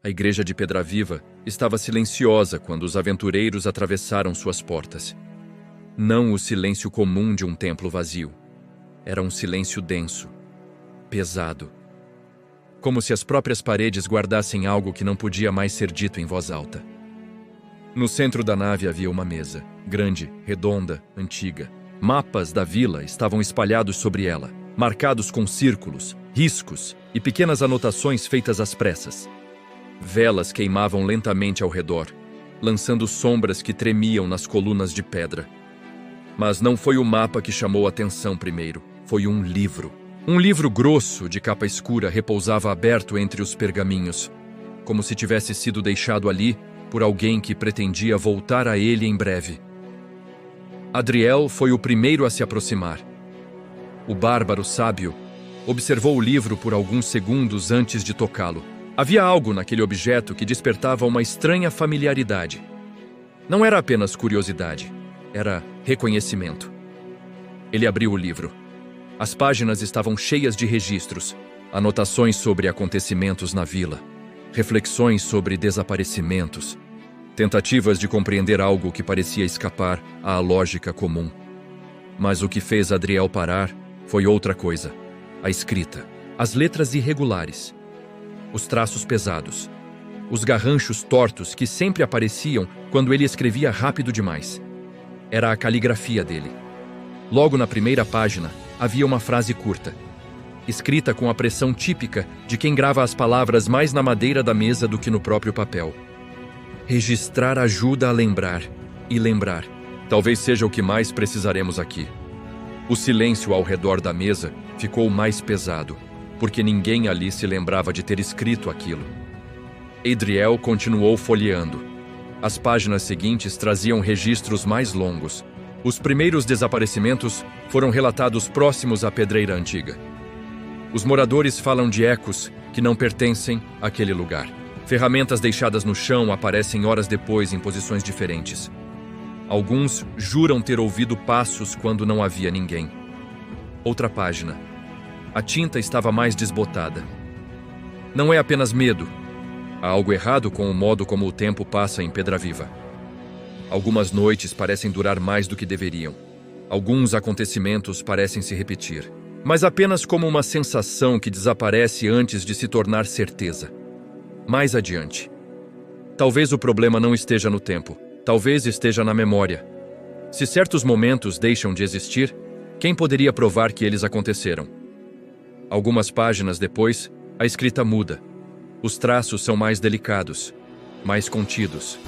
A igreja de Pedra Viva estava silenciosa quando os aventureiros atravessaram suas portas. Não o silêncio comum de um templo vazio. Era um silêncio denso, pesado. Como se as próprias paredes guardassem algo que não podia mais ser dito em voz alta. No centro da nave havia uma mesa, grande, redonda, antiga. Mapas da vila estavam espalhados sobre ela, marcados com círculos, riscos e pequenas anotações feitas às pressas. Velas queimavam lentamente ao redor, lançando sombras que tremiam nas colunas de pedra. Mas não foi o mapa que chamou a atenção primeiro, foi um livro. Um livro grosso, de capa escura, repousava aberto entre os pergaminhos, como se tivesse sido deixado ali por alguém que pretendia voltar a ele em breve. Adriel foi o primeiro a se aproximar. O bárbaro sábio observou o livro por alguns segundos antes de tocá-lo. Havia algo naquele objeto que despertava uma estranha familiaridade. Não era apenas curiosidade, era reconhecimento. Ele abriu o livro. As páginas estavam cheias de registros, anotações sobre acontecimentos na vila, reflexões sobre desaparecimentos, tentativas de compreender algo que parecia escapar à lógica comum. Mas o que fez Adriel parar foi outra coisa: a escrita, as letras irregulares, os traços pesados, os garranchos tortos que sempre apareciam quando ele escrevia rápido demais. Era a caligrafia dele. Logo na primeira página havia uma frase curta, escrita com a pressão típica de quem grava as palavras mais na madeira da mesa do que no próprio papel. Registrar ajuda a lembrar, e lembrar. Talvez seja o que mais precisaremos aqui. O silêncio ao redor da mesa ficou mais pesado, porque ninguém ali se lembrava de ter escrito aquilo. Adriel continuou folheando. As páginas seguintes traziam registros mais longos. Os primeiros desaparecimentos foram relatados próximos à pedreira antiga. Os moradores falam de ecos que não pertencem àquele lugar. Ferramentas deixadas no chão aparecem horas depois em posições diferentes. Alguns juram ter ouvido passos quando não havia ninguém. Outra página. A tinta estava mais desbotada. Não é apenas medo. Há algo errado com o modo como o tempo passa em Pedra Viva. Algumas noites parecem durar mais do que deveriam. Alguns acontecimentos parecem se repetir, mas apenas como uma sensação que desaparece antes de se tornar certeza. Mais adiante. Talvez o problema não esteja no tempo. Talvez esteja na memória. Se certos momentos deixam de existir, quem poderia provar que eles aconteceram? Algumas páginas depois, a escrita muda. Os traços são mais delicados, mais contidos.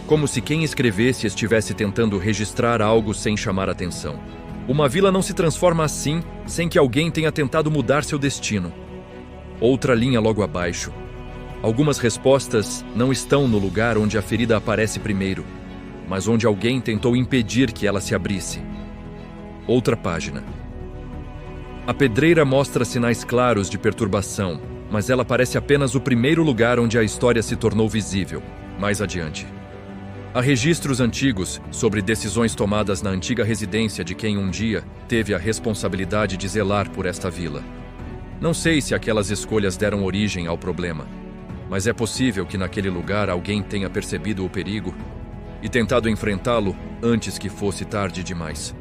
Como se quem escrevesse estivesse tentando registrar algo sem chamar atenção. Uma vila não se transforma assim, sem que alguém tenha tentado mudar seu destino. Outra linha logo abaixo. Algumas respostas não estão no lugar onde a ferida aparece primeiro, mas onde alguém tentou impedir que ela se abrisse. Outra página. A pedreira mostra sinais claros de perturbação, mas ela parece apenas o primeiro lugar onde a história se tornou visível, mais adiante. Há registros antigos sobre decisões tomadas na antiga residência de quem um dia teve a responsabilidade de zelar por esta vila. Não sei se aquelas escolhas deram origem ao problema, mas é possível que naquele lugar alguém tenha percebido o perigo e tentado enfrentá-lo antes que fosse tarde demais.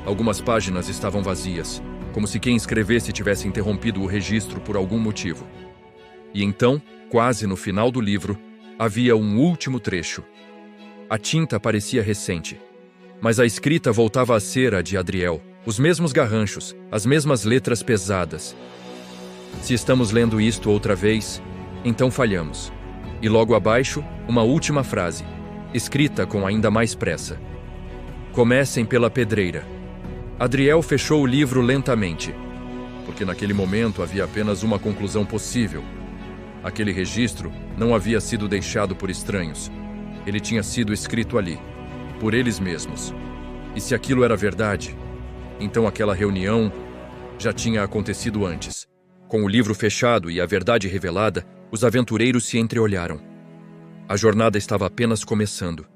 Algumas páginas estavam vazias, como se quem escrevesse tivesse interrompido o registro por algum motivo. E então, quase no final do livro, havia um último trecho. A tinta parecia recente, mas a escrita voltava a ser a de Adriel. Os mesmos garranchos, as mesmas letras pesadas. Se estamos lendo isto outra vez, então falhamos. E logo abaixo, uma última frase, escrita com ainda mais pressa. Comecem pela pedreira. Adriel fechou o livro lentamente, porque naquele momento havia apenas uma conclusão possível. Aquele registro não havia sido deixado por estranhos. Ele tinha sido escrito ali, por eles mesmos. E se aquilo era verdade, então aquela reunião já tinha acontecido antes. Com o livro fechado e a verdade revelada, os aventureiros se entreolharam. A jornada estava apenas começando.